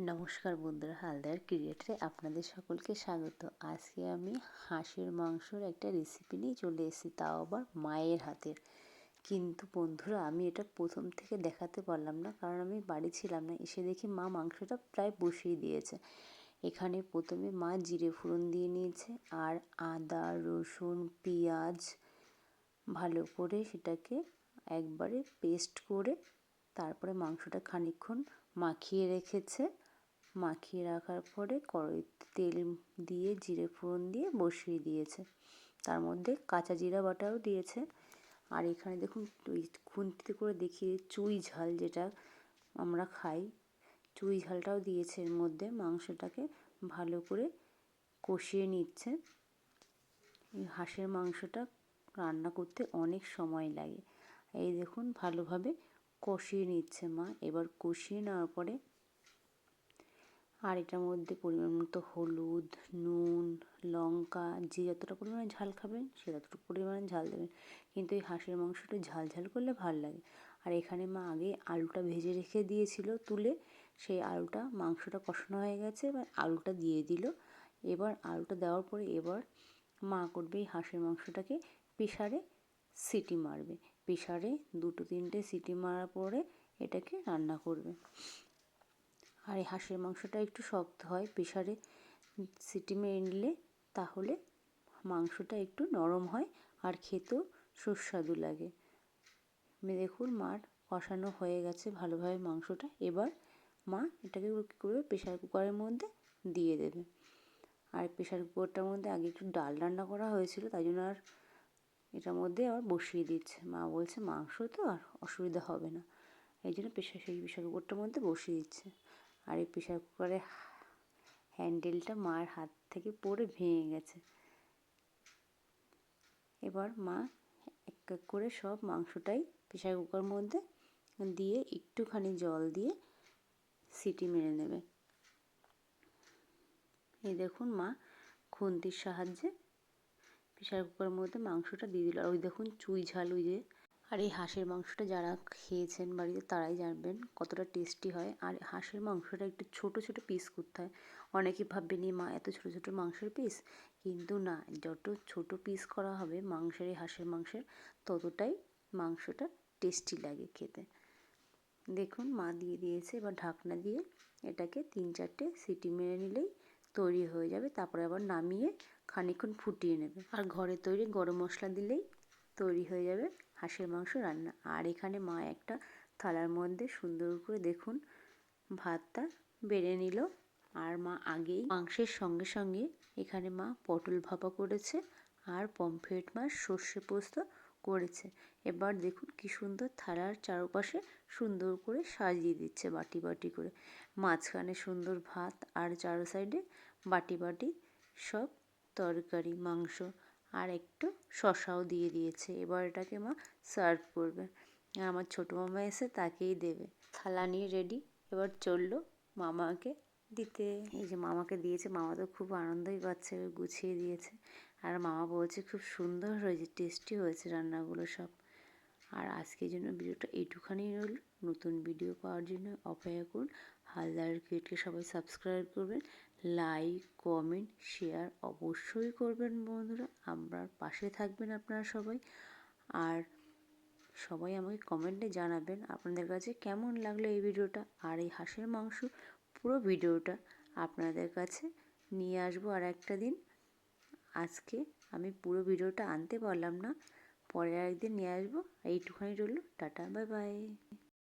নমস্কার বন্ধুরা, হালদার ক্রিয়েটারে আপনাদের সকলকে স্বাগত। আজকে আমি হাঁসের মাংসর একটা রেসিপি নিয়ে চলে এসেছি, তাও আবার মায়ের হাতের। কিন্তু বন্ধুরা, আমি এটা প্রথম থেকে দেখাতে পারলাম না, কারণ আমি বাড়ি ছিলাম না। এসে দেখি মা মাংসটা প্রায় বসিয়ে দিয়েছে। এখানে প্রথমে মা জিরে ফোড়ন দিয়ে নিয়েছে, আর আদা রসুন পেঁয়াজ ভালো করে সেটাকে একবারে পেস্ট করে তারপরে মাংসটা খানিকক্ষণ মাখিয়ে রেখেছে। মাখিয়ে রাখার পরে কড়াইতে তেল দিয়ে জিরে ফোড়ন দিয়ে বসিয়ে দিয়েছে। তার মধ্যে কাঁচা জিরা বাটাও দিয়েছে। আর এখানে দেখুন ওই খুন্তিতে করে দেখিয়ে চুই ঝাল, যেটা আমরা খাই, চুই ঝালটাও দিয়েছে এর মধ্যে। মাংসটাকে ভালো করে কষিয়ে নিচ্ছে। এই হাঁসের মাংসটা রান্না করতে অনেক সময় লাগে। এই দেখুন ভালোভাবে কষিয়ে নিচ্ছে মা। এবার কষিয়ে নেওয়ার পরে আর এটার মধ্যে পরিমাণ মতো হলুদ, নুন, লঙ্কা, যে যতটা পরিমাণে ঝাল খাবেন সে ততটুকু পরিমাণে ঝাল দেবেন। কিন্তু এই হাঁসের মাংসটা ঝাল ঝাল করলে ভাল লাগে। আর এখানে মা আগে আলুটা ভেজে রেখে দিয়েছিল তুলে, সেই আলুটা, মাংসটা কষানো হয়ে গেছে, এবার আলুটা দিয়ে দিল। এবার আলুটা দেওয়ার পরে এবার মা করবে এই হাঁসের মাংসটাকে প্রেসারে সিটি মারবে। প্রেসারে 2-3টে সিটি মারার পরে এটাকে রান্না করবে। আর এই হাঁসের মাংসটা একটু শক্ত হয়, প্রেসারে সিটি মেরে নিলে তাহলে মাংসটা একটু নরম হয় আর খেতেও সুস্বাদু লাগে। দেখুন মার কষানো হয়ে গেছে ভালোভাবে মাংসটা। এবার মা এটাকে কী করবে, প্রেসার কুকারের মধ্যে দিয়ে দেবে। আর প্রেসার কুকারটার মধ্যে আগে একটু ডাল রান্না করা হয়েছিল, তাই জন্য আর এটার মধ্যে আবার বসিয়ে দিচ্ছে। মা বলছে মাংস তো আর অসুবিধা হবে না, এই জন্য সেই প্রেসার কুকারটার মধ্যে বসিয়ে দিচ্ছে। আর এই প্রেসার কুকারের হ্যান্ডেলটা মার হাত থেকে পড়ে ভেঙে গেছে। এবার মা এক এক করে সব মাংসটাই প্রেসার কুকারের মধ্যে দিয়ে একটুখানি জল দিয়ে সিটি মেরে নেবে। এই দেখুন মা খুন্তির সাহায্যে প্রেসার কুকারের মধ্যে মাংসটা দিয়ে দিল। আর ওই দেখুন চুই ঝাল, ওই যে। আর এই হাঁসের মাংসটা যারা খেয়েছেন বাড়িতে তারাই জানবেন কতটা টেস্টি হয়। আর হাঁসের মাংসটা একটু ছোট ছোট পিস করতে হয়। অনেকে ভাববেন মা এত ছোট ছোট মাংসের পিস, কিন্তু না, যত ছোট পিস করা হবে মাংসের, এই হাঁসের মাংসের, ততটাই মাংসটা টেস্টি লাগে খেতে। দেখুন মা দিয়ে দিয়েছে। এবার ঢাকনা দিয়ে এটাকে 3-4টে সিটি মেরে নিলেই তৈরি হয়ে যাবে। তারপরে আবার নামিয়ে খানিকক্ষণ ফুটিয়ে নেবে। আর ঘরে তৈরি গরম মশলা দিলেই তৈরি হয়ে যাবে হাঁসের মাংস রান্না। আর এখানে মা একটা থালার মধ্যে সুন্দর করে দেখুন ভাতটা বেড়ে নিল। আর মা আগেই মাংসের সঙ্গে সঙ্গে এখানে মা পটল ভাপা করেছে আর পমফ্রেট মাছ সর্ষে পোস্ত করেছে। এবার দেখুন কি সুন্দর থালার চারপাশে সুন্দর করে সাজিয়ে দিচ্ছে বাটি বাটি করে। মাঝখানে সুন্দর ভাত, আর চারো সাইডে বাটি বাটি সব তরকারি, মাংস, আর একটু শশাও দিয়ে দিয়েছে। এবার এটাকে মা সার্ভ করবে। আর আমার ছোটো মামা এসে তাকেই দেবে। থালা নিয়ে রেডি, এবার চললো মামাকে দিতে। এই যে মামাকে দিয়েছে, মামা তো খুব আনন্দই পাচ্ছে, গুছিয়ে দিয়েছে। আর মামা বলছে খুব সুন্দর হয়েছে, টেস্টি হয়েছে রান্নাগুলো সব। আর আজকের জন্য ভিডিওটা এইটুখানি রইল। নতুন ভিডিও পাওয়ার জন্য অপেক্ষা করুন। হালদার ক্রিয়েটকে সবাই সাবস্ক্রাইব করবেন, লাইক কমেন্ট শেয়ার অবশ্যই করবেন বন্ধুরা। আমার পাশে থাকবেন আপনারা সবাই। আর সবাই আমাকে কমেন্টে জানাবেন আপনাদের কাছে কেমন লাগলো এই ভিডিওটা। আর এই হাঁসের মাংস পুরো ভিডিওটা আপনাদের কাছে নিয়ে আসবো আর একটা দিন। আজকে আমি পুরো ভিডিওটা আনতে পারলাম না, পরে একদিন নিয়ে আসবো। এইটুখানি রইল, টাটা, বাই বাই।